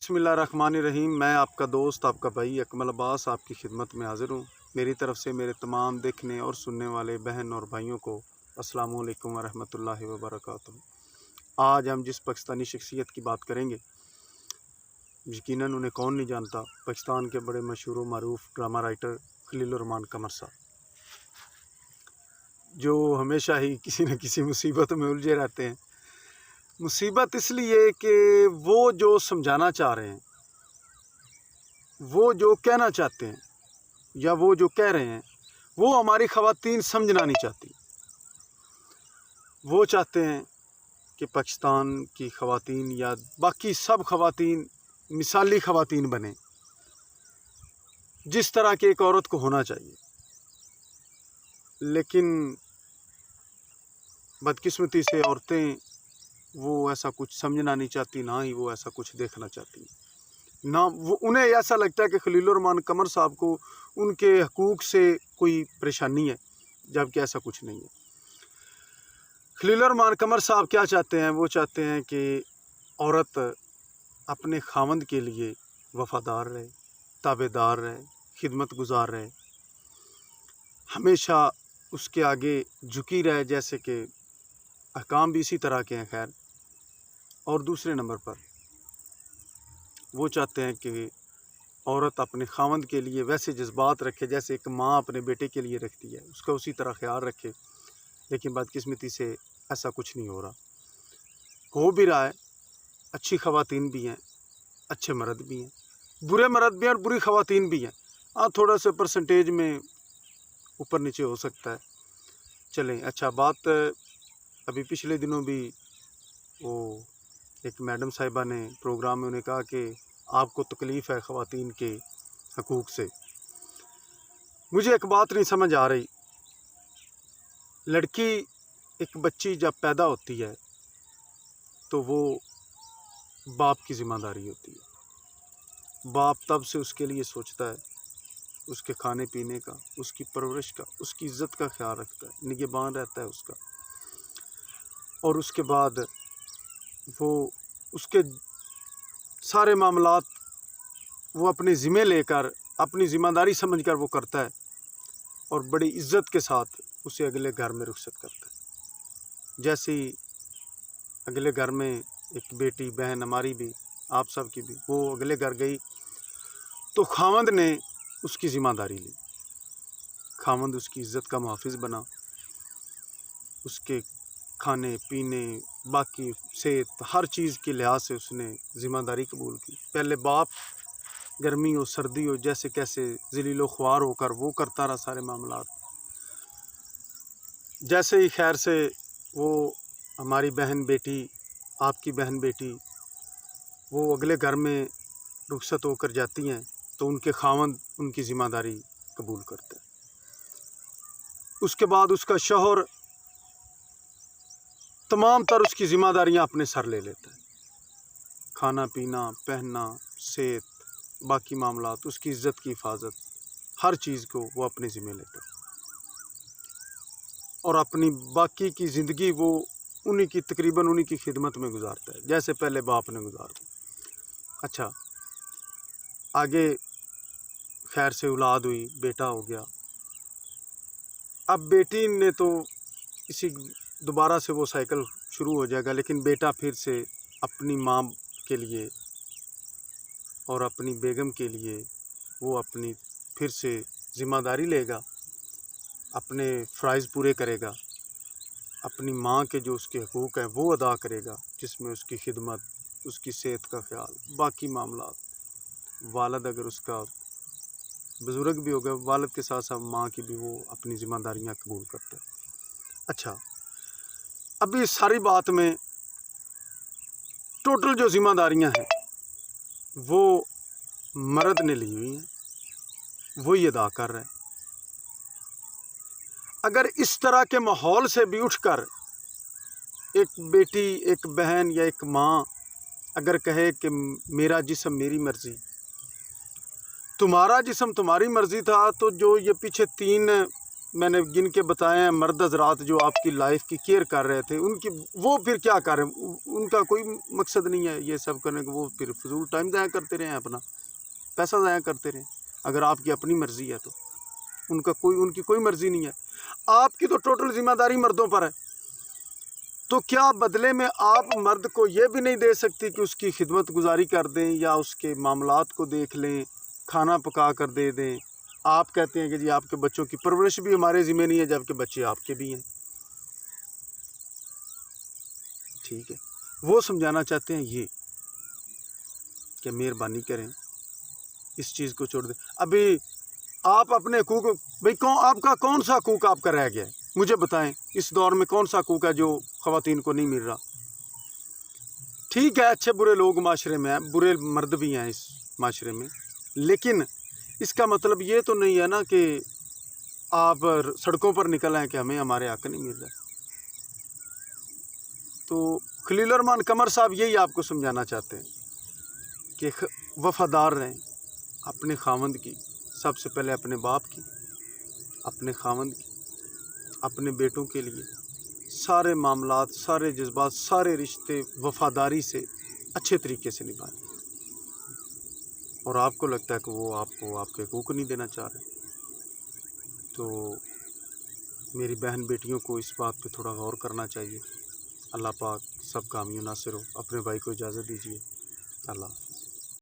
बिस्मिल्लाहिर्रहमानिर्रहीम। मैं आपका दोस्त, आपका भाई अकमल अब्बास आपकी खिदमत में हाज़िर हूँ। मेरी तरफ़ से मेरे तमाम देखने और सुनने वाले बहन और भाइयों को अस्सलामु अलैकुम व रहमतुल्लाहि व बरकातुहू। आज हम जिस पाकिस्तानी शख्सियत की बात करेंगे, यकीनन उन्हें कौन नहीं जानता, पाकिस्तान के बड़े मशहूर व मरूफ ड्रामा राइटर खलीलुर-रहमान कमर साहब, जो हमेशा ही किसी न किसी मुसीबत में उलझे रहते हैं। मुसीबत इसलिए कि वो जो समझाना चाह रहे हैं, वो जो कहना चाहते हैं या वो जो कह रहे हैं, वो हमारी ख़वातीन समझना नहीं चाहती। वो चाहते हैं कि पाकिस्तान की ख़वातीन या बाकी सब ख़वातीन मिसाली ख़वातीन बने, जिस तरह की एक औरत को होना चाहिए। लेकिन बदकिस्मती से औरतें वो ऐसा कुछ समझना नहीं चाहती, ना ही वो ऐसा कुछ देखना चाहती, ना वो उन्हें ऐसा लगता है कि खलीलुर-रहमान कमर साहब को उनके हकूक़ से कोई परेशानी है, जबकि ऐसा कुछ नहीं है। खलीलुर-रहमान कमर साहब क्या चाहते हैं? वो चाहते हैं कि औरत अपने खावंद के लिए वफ़ादार रहे, ताबेदार रहे, खिदमत गुज़ार रहे, हमेशा उसके आगे झुकी रहे, जैसे कि अहकाम भी इसी तरह के हैं। खैर, और दूसरे नंबर पर वो चाहते हैं कि औरत अपने खावंद के लिए वैसे जज्बात रखे जैसे एक माँ अपने बेटे के लिए रखती है, उसका उसी तरह ख्याल रखे। लेकिन बदकिस्मती से ऐसा कुछ नहीं हो रहा। हो भी रहा है, अच्छी ख़वातीन भी हैं, अच्छे मर्द भी हैं, बुरे मर्द भी हैं और बुरी ख़वातीन भी हैं। हाँ, थोड़ा सा परसेंटेज में ऊपर नीचे हो सकता है। चलें, अच्छा बात, अभी पिछले दिनों भी वो एक मैडम साहिबा ने प्रोग्राम में उन्हें कहा कि आपको तकलीफ़ है ख़वातीन के हकूक़ से। मुझे एक बात नहीं समझ आ रही, लड़की एक बच्ची जब पैदा होती है तो वो बाप की ज़िम्मेदारी होती है। बाप तब से उसके लिए सोचता है, उसके खाने पीने का, उसकी परवरिश का, उसकी इज़्ज़त का ख्याल रखता है, निगहबान रहता है उसका। और उसके बाद वो उसके सारे मामलात वो अपने ज़िम्मे लेकर, अपनी ज़िम्मेदारी समझकर वो करता है और बड़ी इज़्ज़त के साथ उसे अगले घर में रुखसत करता है। जैसे ही अगले घर में एक बेटी बहन हमारी भी, आप सब की भी, वो अगले घर गई तो खावंद ने उसकी ज़िम्मेदारी ली। खावंद उसकी इज़्ज़त का मुहाफ़िज़ बना, उसके खाने पीने, बाकी सेहत, हर चीज़ के लिहाज से उसने ज़िम्मेदारी कबूल की। पहले बाप गर्मी हो सर्दी हो जैसे कैसे ज़लील व ख्वार होकर वो करता रहा सारे मामलात। जैसे ही खैर से वो हमारी बहन बेटी, आपकी बहन बेटी, वो अगले घर में रुखसत होकर जाती हैं तो उनके खावंद उनकी ज़िम्मेदारी कबूल करते हैं। उसके बाद उसका शौहर तमाम तर उसकी ज़िम्मेदारियाँ अपने सर ले लेता है। खाना पीना, पहनना, सेहत, बाकी मामलात, उसकी इज़्ज़त की हिफाजत, हर चीज़ को वो अपने ज़िम्मे लेता है और अपनी बाकी की ज़िंदगी वो उन्हीं की तकरीबन उन्हीं की खिदमत में गुजारता है, जैसे पहले बाप ने गुजारा। अच्छा, आगे खैर से औलाद हुई, बेटा हो गया। अब बेटी ने तो इसी दोबारा से वो साइकिल शुरू हो जाएगा, लेकिन बेटा फिर से अपनी माँ के लिए और अपनी बेगम के लिए वो अपनी फिर से ज़िम्मेदारी लेगा, अपने फ़राइज़ पूरे करेगा, अपनी माँ के जो उसके हकूक़ हैं वो अदा करेगा, जिसमें उसकी खिदमत, उसकी सेहत का ख्याल, बाकी मामलात। वालिद अगर उसका बुज़ुर्ग भी होगा, वालिद के साथ साथ माँ की भी वो अपनी ज़िम्मेदारियाँ कबूल करता है। अच्छा, अभी इस सारी बात में टोटल जो ज़िम्मेदारियाँ हैं वो मर्द ने ली हुई हैं, वही अदा कर रहा है। अगर इस तरह के माहौल से भी उठकर एक बेटी, एक बहन या एक माँ अगर कहे कि मेरा जिस्म मेरी मर्ज़ी, तुम्हारा जिस्म तुम्हारी मर्ज़ी था, तो जो ये पीछे 3 میں نے گن کے بتائے ہیں مرد حضرات جو آپ کی لائف کی کیئر کر رہے تھے، ان کی وہ پھر کیا کر رہے ہیں؟ ان کا کوئی مقصد نہیں ہے یہ سب کرنے کا، وہ پھر فضول ٹائم ضائع کرتے رہے ہیں، اپنا پیسہ ضائع کرتے رہے. اگر آپ کی اپنی مرضی ہے تو ان کی کوئی مرضی نہیں ہے. آپ کی تو ٹوٹل ذمہ داری مردوں پر ہے. تو کیا بدلے میں آپ مرد کو یہ بھی نہیں دے سکتی کہ اس کی خدمت گزاری کر دیں یا اس کے معاملات کو دیکھ لیں، کھانا پکا کر دے دیں؟ آپ کہتے ہیں کہ جی آپ کے بچوں کی پرورش بھی ہمارے ذمہ نہیں ہے، جبکہ بچے آپ کے بھی ہیں. ٹھیک ہے، وہ سمجھانا چاہتے ہیں یہ کہ مہربانی کریں اس چیز کو چھوڑ دیں. ابھی آپ اپنے حقوق بھئی آپ کا کون سا حقوق آپ کا رہ گیا ہے؟ مجھے بتائیں اس دور میں کون سا حقوق ہے جو خواتین کو نہیں مل رہا؟ ٹھیک ہے، اچھے برے لوگ معاشرے میں ہیں، برے مرد بھی ہیں اس معاشرے میں، لیکن اس کا مطلب یہ تو نہیں ہے نا کہ آپ سڑکوں پر نکل آئیں کہ ہمیں ہمارے حق نہیں مل رہا. تو خلیل الرحمن قمر صاحب یہی آپ کو سمجھانا چاہتے ہیں کہ وفادار رہیں اپنے خاوند کی، سب سے پہلے اپنے باپ کی، اپنے خاوند کی، اپنے بیٹوں کے لیے سارے معاملات، سارے جذبات، سارے رشتے وفاداری سے اچھے طریقے سے نبھائیں. اور آپ کو لگتا ہے کہ وہ آپ کو آپ کے حقوق نہیں دینا چاہ رہے، تو میری بہن بیٹیوں کو اس بات پہ تھوڑا غور کرنا چاہیے. اللہ پاک سب کا حامی و ناصر ہو. اپنے بھائی کو اجازت دیجیے. اللہ